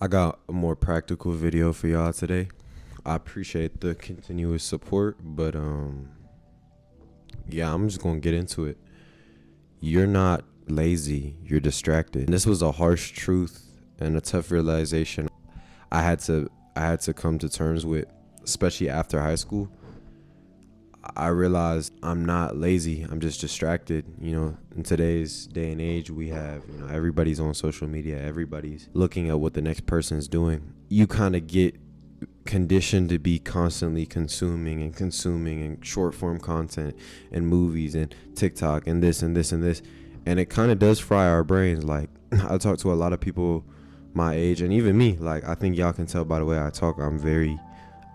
I got a more practical video for y'all today. I appreciate the continuous support, but yeah, I'm just gonna get into it. You're not lazy, you're distracted. And this was a harsh truth and a tough realization I had to come to terms with, especially after high school. I realized I'm not lazy, I'm just distracted. In today's day and age, we have, everybody's on social media, everybody's looking at what the next person's doing. You kind of get conditioned to be constantly consuming and short form content and movies and TikTok and this and this and this. And it kind of does fry our brains. Like, I talk to a lot of people my age and even me. Like, I think y'all can tell by the way I talk, I'm very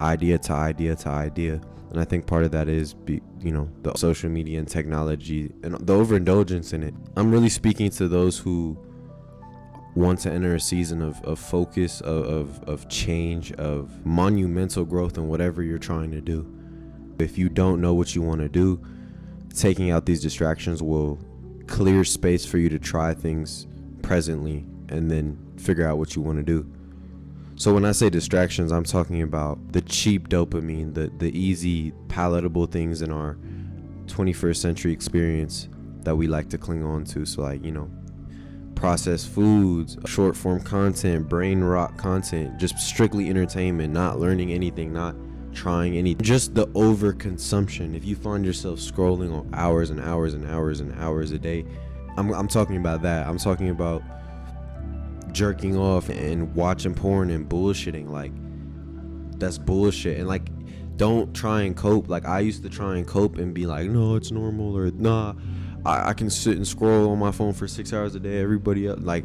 idea to idea to idea. And I think part of that is, the social media and technology and the overindulgence in it. I'm really speaking to those who want to enter a season of focus, of change, of monumental growth in whatever you're trying to do. If you don't know what you want to do, taking out these distractions will clear space for you to try things presently and then figure out what you want to do. So when I say distractions, I'm talking about the cheap dopamine, the easy, palatable things in our 21st century experience that we like to cling on to. So processed foods, short form content, brain rot content, just strictly entertainment, not learning anything, not trying anything, just the overconsumption. If you find yourself scrolling on hours and hours and hours and hours a day, I'm talking about that. I'm talking about jerking off and watching porn and bullshitting. Like, that's bullshit. And like, don't try and cope. Like, I used to try and cope and be like, no, it's normal, or nah, I can sit and scroll on my phone for 6 hours a day. Everybody else, like,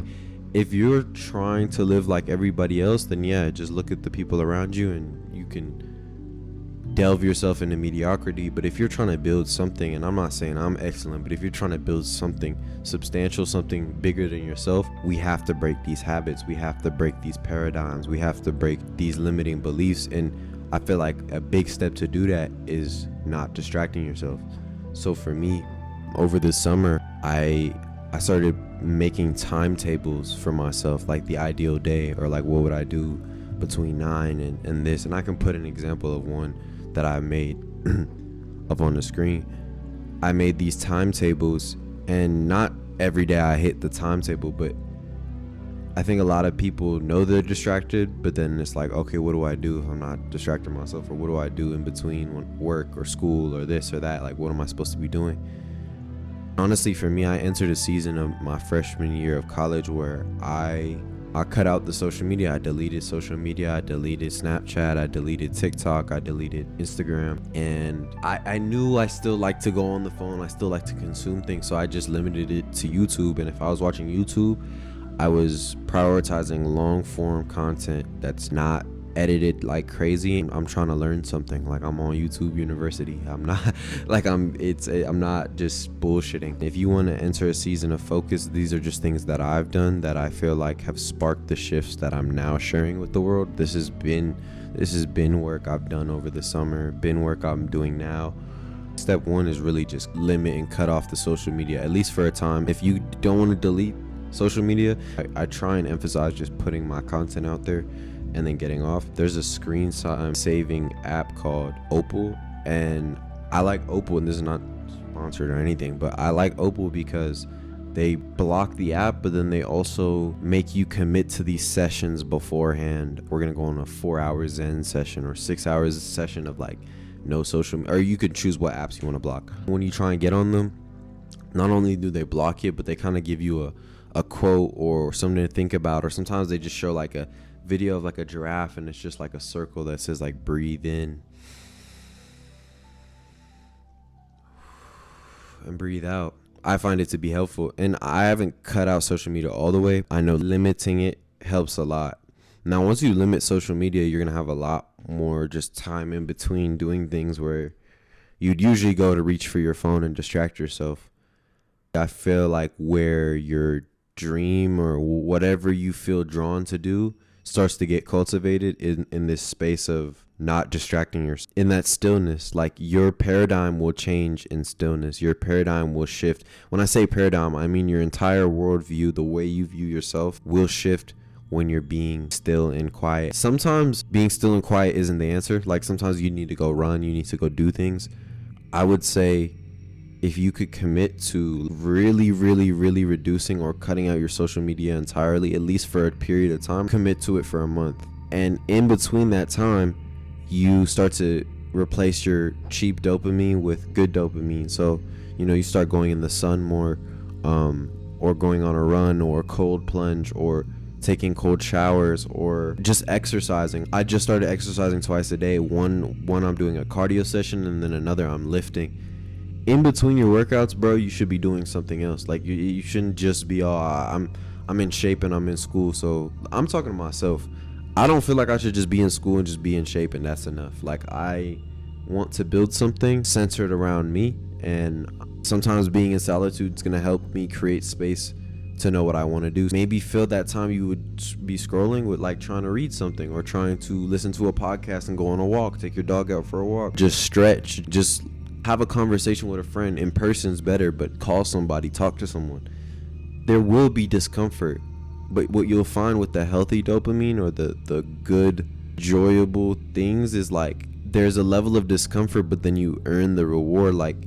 if you're trying to live like everybody else, then yeah, just look at the people around you and you can delve yourself into mediocrity. But if you're trying to build something, and I'm not saying I'm excellent, but if you're trying to build something substantial, something bigger than yourself, we have to break these habits, we have to break these paradigms, we have to break these limiting beliefs. And I feel like a big step to do that is not distracting yourself. So for me, over this summer, I started making timetables for myself, like the ideal day, or like what would I do between 9 and this. And I can put an example of one that I made up on the screen. I made these timetables, and not every day I hit the timetable, but I think a lot of people know they're distracted, but then it's like, okay, what do I do if I'm not distracting myself? Or what do I do in between work or school or this or that? Like, what am I supposed to be doing? Honestly, for me, I entered a season of my freshman year of college where I cut out the social media. I deleted social media. I deleted Snapchat. I deleted TikTok. I deleted Instagram. And I knew I still like to go on the phone. I still like to consume things. So I just limited it to YouTube. And if I was watching YouTube, I was prioritizing long form content that's not edited like crazy. I'm trying to learn something. Like, I'm on YouTube University. I'm not like I'm not just bullshitting. If you want to enter a season of focus, these are just things that I've done that I feel like have sparked the shifts that I'm now sharing with the world. This has been work I've done over the summer, been work I'm doing now. Step one is really just limit and cut off the social media, at least for a time. If you don't want to delete social media, I try and emphasize just putting my content out there and then getting off. There's a screen saving app called Opal, and I like Opal, and this is not sponsored or anything, but I like Opal because they block the app, but then they also make you commit to these sessions beforehand. We're gonna go on a 4-hour Zen session or 6 hours session of like no social, or you could choose what apps you want to block. When you try and get on them, not only do they block it, but they kind of give you a quote or something to think about, or sometimes they just show like a video of like a giraffe, and it's just like a circle that says like breathe in and breathe out. I find it to be helpful, and I haven't cut out social media all the way. I know limiting it helps a lot. Now, once you limit social media, you're gonna have a lot more just time in between doing things where you'd usually go to reach for your phone and distract yourself. I feel like where your dream or whatever you feel drawn to do starts to get cultivated in this space of not distracting yourself. In that stillness, like, your paradigm will change in stillness. Your paradigm will shift. When I say paradigm, I mean your entire worldview, the way you view yourself will shift when you're being still and quiet. Sometimes being still and quiet isn't the answer. Like sometimes you need to go run, you need to go do things. I would say if you could commit to really, really, really reducing or cutting out your social media entirely, at least for a period of time, commit to it for a month. And in between that time, you start to replace your cheap dopamine with good dopamine. So, you start going in the sun more, or going on a run or a cold plunge or taking cold showers or just exercising. I just started exercising twice a day. One I'm doing a cardio session and then another I'm lifting. In between your workouts, bro, you should be doing something else. Like you shouldn't just be I'm in shape and I'm in school. So I'm talking to myself. I don't feel like I should just be in school and just be in shape and that's enough. Like I want to build something centered around me, and sometimes being in solitude is going to help me create space to know what I want to do. Maybe fill that time you would be scrolling with like trying to read something or trying to listen to a podcast and go on a walk, take your dog out for a walk, just stretch, just have a conversation with a friend. In person's better, but call somebody, talk to someone. There will be discomfort, but what you'll find with the healthy dopamine or the good, enjoyable things is like there's a level of discomfort, but then you earn the reward. Like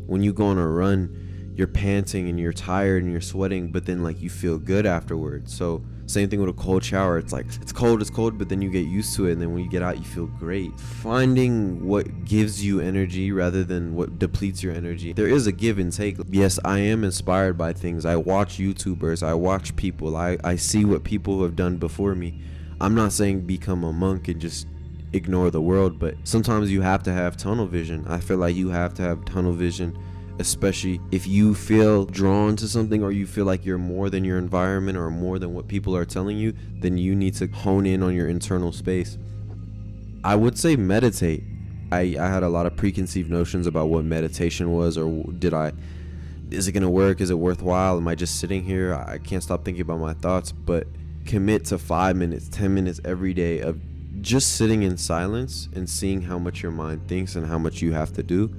when you go on a run, you're panting and you're tired and you're sweating, but then like you feel good afterwards. So same thing with a cold shower. It's like it's cold, but then you get used to it, and then when you get out you feel great. Finding what gives you energy rather than what depletes your energy. There is a give and take. Yes, I am inspired by things. I watch YouTubers, I watch people, I see what people have done before me. I'm not saying become a monk and just ignore the world, but sometimes you have to have tunnel vision. I feel like you have to have tunnel vision, especially if you feel drawn to something or you feel like you're more than your environment or more than what people are telling you. Then you need to hone in on your internal space. I would say meditate. I had a lot of preconceived notions about what meditation was, or is it gonna work, is it worthwhile, am I just sitting here, I can't stop thinking about my thoughts. But commit to 5 minutes, 10 minutes every day of just sitting in silence and seeing how much your mind thinks and how much you have to do.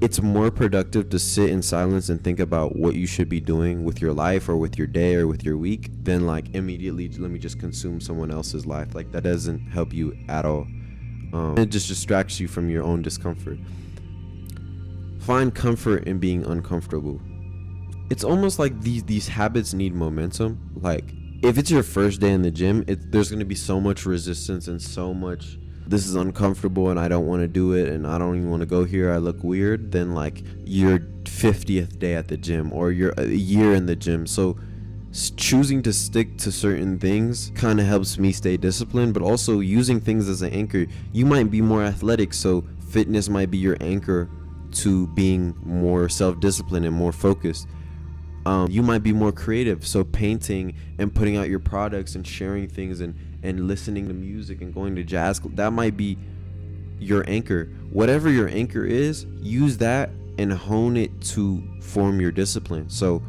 It's more productive to sit in silence and think about what you should be doing with your life or with your day or with your week than like immediately let me just consume someone else's life. Like that doesn't help you at all. It just distracts you from your own discomfort. Find comfort in being uncomfortable. It's almost like these habits need momentum. Like if it's your first day in the gym, there's going to be so much resistance and so much, this is uncomfortable and I don't want to do it and I don't even want to go here, I look weird, than like your 50th day at the gym or your a year in the gym. So choosing to stick to certain things kind of helps me stay disciplined, but also using things as an anchor. You might be more athletic, so fitness might be your anchor to being more self-disciplined and more focused. You might be more creative, so painting and putting out your products and sharing things and listening to music and going to jazz, that might be your anchor. Whatever your anchor is, use that and hone it to form your discipline. So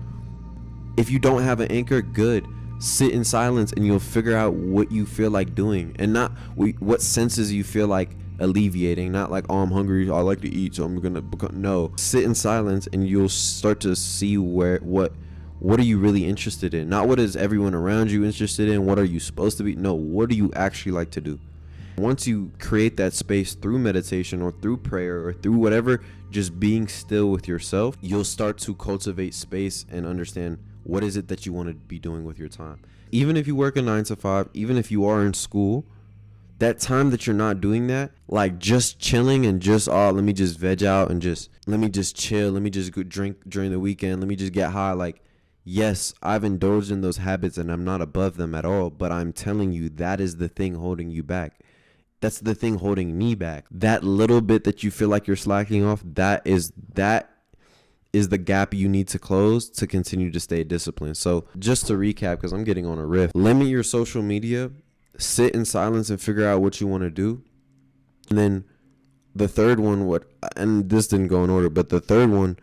if you don't have an anchor, good, sit in silence and you'll figure out what you feel like doing, and not what senses you feel like alleviating. Not like, oh, I'm hungry, I like to eat, so I'm gonna no, sit in silence and you'll start to see what are you really interested in. Not what is everyone around you interested in, what are you supposed to be, no, what do you actually like to do. Once you create that space through meditation or through prayer or through whatever, just being still with yourself, you'll start to cultivate space and understand what is it that you want to be doing with your time. Even if you work a 9 to 5, even if you are in school, that time that you're not doing that, like just chilling and just, let me just veg out and just, let me just chill, let me just go drink during the weekend, let me just get high. Like, yes, I've indulged in those habits and I'm not above them at all, but I'm telling you, that is the thing holding you back. That's the thing holding me back. That little bit that you feel like you're slacking off, that is the gap you need to close to continue to stay disciplined. So just to recap, because I'm getting on a riff, limit your social media, sit in silence and figure out what you want to do. And then the third one, and this didn't go in order, but the third one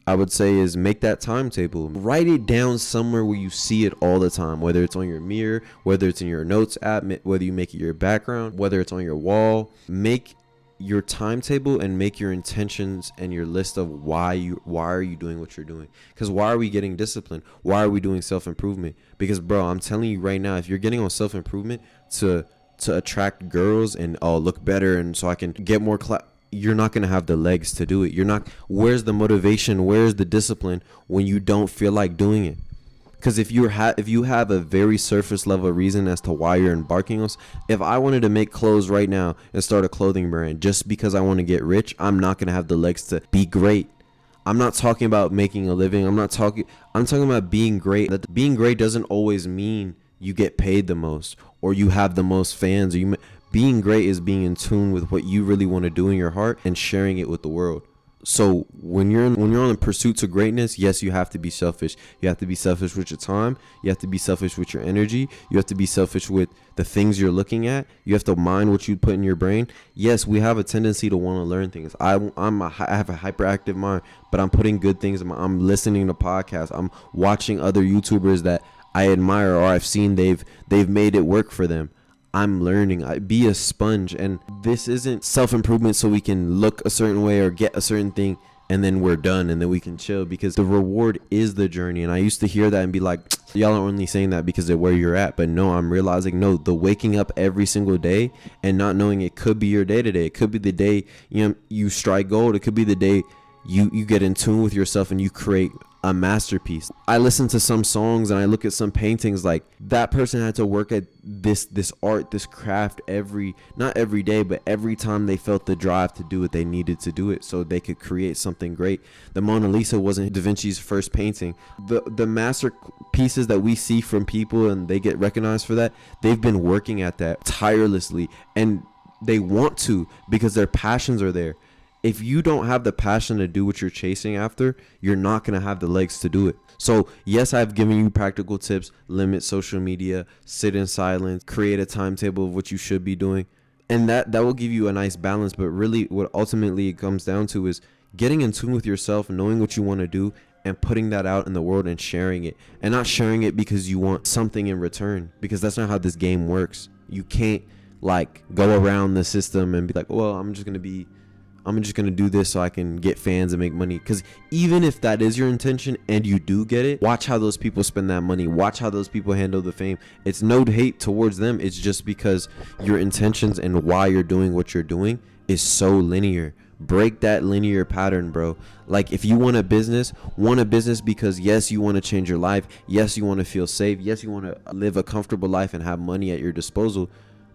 I would say is make that timetable. Write it down somewhere where you see it all the time, whether it's on your mirror, whether it's in your notes app, whether you make it your background, whether it's on your wall. Make your timetable and make your intentions and your list of why are you doing what you're doing. Because why are we getting disciplined? Why are we doing self-improvement? Because, bro, I'm telling you right now, if you're getting on self-improvement to attract girls and look better and so I can get more you're not going to have the legs to do it. Where's the motivation? Where's the discipline when you don't feel like doing it? Because if you have a very surface level reason as to why you're embarking on, if I wanted to make clothes right now and start a clothing brand just because I want to get rich, I'm not going to have the legs to be great. I'm not talking about making a living. I'm talking about being great. That being great doesn't always mean you get paid the most or you have the most fans. Being great is being in tune with what you really want to do in your heart and sharing it with the world. So when you're on the pursuit to greatness, yes, you have to be selfish. You have to be selfish with your time. You have to be selfish with your energy. You have to be selfish with the things you're looking at. You have to mind what you put in your brain. Yes, we have a tendency to want to learn things. I have a hyperactive mind, but I'm putting good things in I'm listening to podcasts. I'm watching other YouTubers that I admire or I've seen they've made it work for them. I'm learning. Be a sponge. And this isn't self-improvement so we can look a certain way or get a certain thing and then we're done and then we can chill, because the reward is the journey. And I used to hear that and be like, y'all are only saying that because of where you're at. But no, I'm realizing, no, the waking up every single day and not knowing it could be your day today. It could be the day you strike gold. It could be the day you get in tune with yourself and you create a masterpiece. I listen to some songs and I look at some paintings, like that person had to work at this art, this craft not every day, but every time they felt the drive to do what they needed to do it so they could create something great. The Mona Lisa wasn't Da Vinci's first painting. The masterpieces that we see from people and they get recognized for that, they've been working at that tirelessly and they want to because their passions are there. If you don't have the passion to do what you're chasing after, you're not going to have the legs to do it. So yes, I've given you practical tips. Limit social media, sit in silence, create a timetable of what you should be doing. And that will give you a nice balance. But really what ultimately it comes down to is getting in tune with yourself, knowing what you want to do and putting that out in the world and sharing it. And not sharing it because you want something in return, because that's not how this game works. You can't like go around the system and be like, well, I'm just going to do this so I can get fans and make money. Because even if that is your intention and you do get it, watch how those people spend that money. Watch how those people handle the fame. It's no hate towards them. It's just because your intentions and why you're doing what you're doing is so linear. Break that linear pattern, bro. Like if you want a business because yes, you want to change your life. Yes, you want to feel safe. Yes, you want to live a comfortable life and have money at your disposal.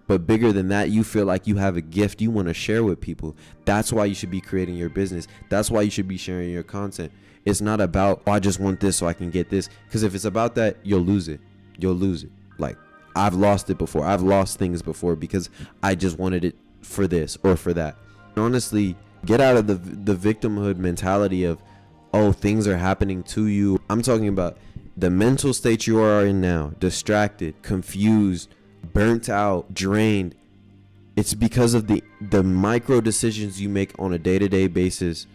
But bigger than that, you feel like you have a gift you want to share with people. That's why you should be creating your business. That's why you should be sharing your content. It's not about, I just want this so I can get this. Because if it's about that, you'll lose it. Like, I've lost it before. I've lost things before because I just wanted it for this or for that. Honestly, get out of the victimhood mentality of, oh, things are happening to you. I'm talking about the mental state you are in now. Distracted, confused, burnt out, drained. It's because of the micro decisions you make on a day-to-day basis,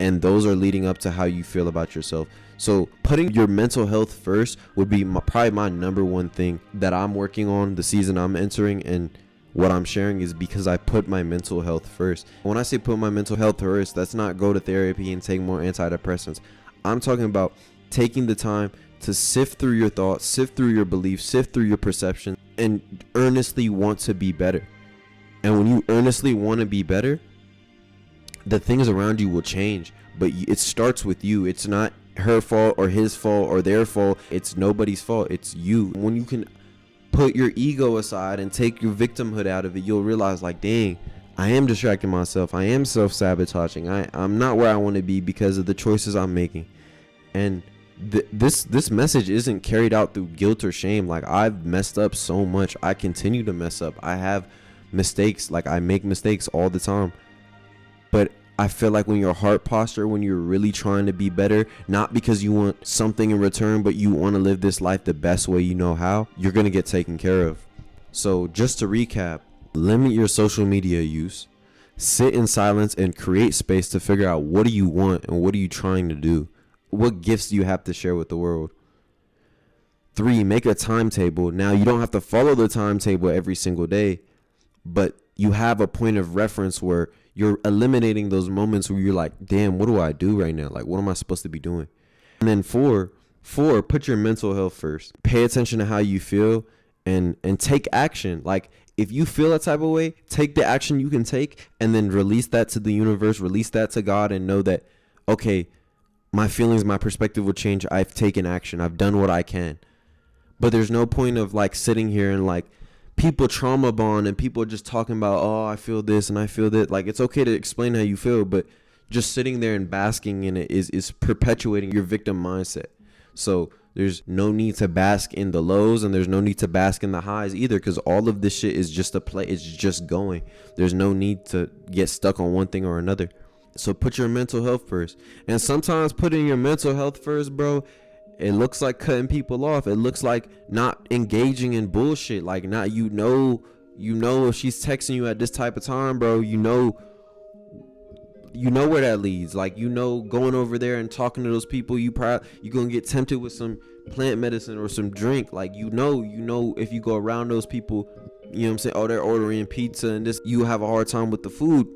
and those are leading up to how you feel about yourself. So putting your mental health first would be probably my number one thing that I'm working on the season I'm entering, and what I'm sharing is because I put my mental health first. When I say put my mental health first, that's not go to therapy and take more antidepressants. I'm talking about taking the time to sift through your thoughts, sift through your beliefs, sift through your perception, and earnestly want to be better. And when you earnestly want to be better, the things around you will change. But it starts with you. It's not her fault or his fault or their fault. It's nobody's fault. It's you. When you can put your ego aside and take your victimhood out of it, you'll realize, like, dang, I am distracting myself. I am self-sabotaging. I'm not where I want to be because of the choices I'm making. And this message isn't carried out through guilt or shame. Like, I've messed up so much. I continue to mess up. I have mistakes. Like, I make mistakes all the time. But I feel like when your heart posture, when you're really trying to be better, not because you want something in return, but you want to live this life the best way you know how, you're going to get taken care of. So just to recap, limit your social media use, sit in silence and create space to figure out what do you want and what are you trying to do. What gifts do you have to share with the world? 3, make a timetable. Now, you don't have to follow the timetable every single day, but you have a point of reference where you're eliminating those moments where you're like, damn, what do I do right now? Like, what am I supposed to be doing? And then four, put your mental health first. Pay attention to how you feel and take action. Like, if you feel that type of way, take the action you can take and then release that to the universe, release that to God, and know that, okay, my feelings, my perspective will change. I've taken action. I've done what I can. But there's no point of like sitting here and like people trauma bond and people just talking about, oh, I feel this and I feel that. Like, it's okay to explain how you feel, but just sitting there and basking in it is perpetuating your victim mindset. So there's no need to bask in the lows and there's no need to bask in the highs either, because all of this shit is just a play. It's just going. There's no need to get stuck on one thing or another. So put your mental health first. And sometimes putting your mental health first, bro, it looks like cutting people off. It looks like not engaging in bullshit. Like, not, you know if she's texting you at this type of time, bro, you know where that leads. Like, going over there and talking to those people, you're gonna get tempted with some plant medicine or some drink. Like, you know if you go around those people, you know what I'm saying, oh, they're ordering pizza and this, you have a hard time with the food.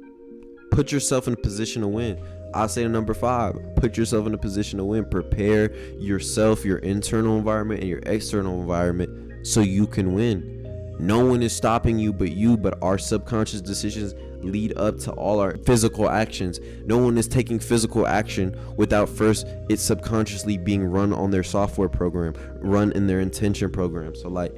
Put yourself in a position to win. I say number 5, put yourself in a position to win. Prepare yourself, your internal environment and your external environment, so you can win. No one is stopping you but you, but our subconscious decisions lead up to all our physical actions. No one is taking physical action without first it subconsciously being run on their software program, run in their intention program. So like,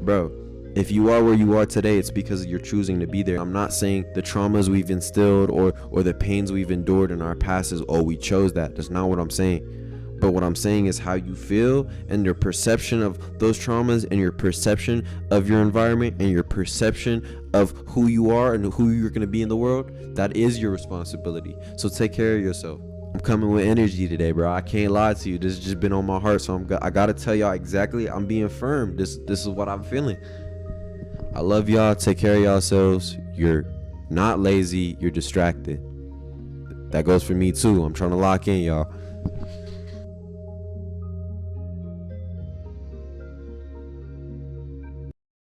bro, if you are where you are today, it's because you're choosing to be there. I'm not saying the traumas we've instilled or the pains we've endured in our past is, oh, we chose that. That's not what I'm saying. But what I'm saying is how you feel and your perception of those traumas and your perception of your environment and your perception of who you are and who you're going to be in the world. That is your responsibility. So take care of yourself. I'm coming with energy today, bro. I can't lie to you. This has just been on my heart. So I got to tell y'all exactly. I'm being firm. This is what I'm feeling. I love y'all. Take care of yourselves. You're not lazy. You're distracted. That goes for me too. I'm trying to lock in, y'all.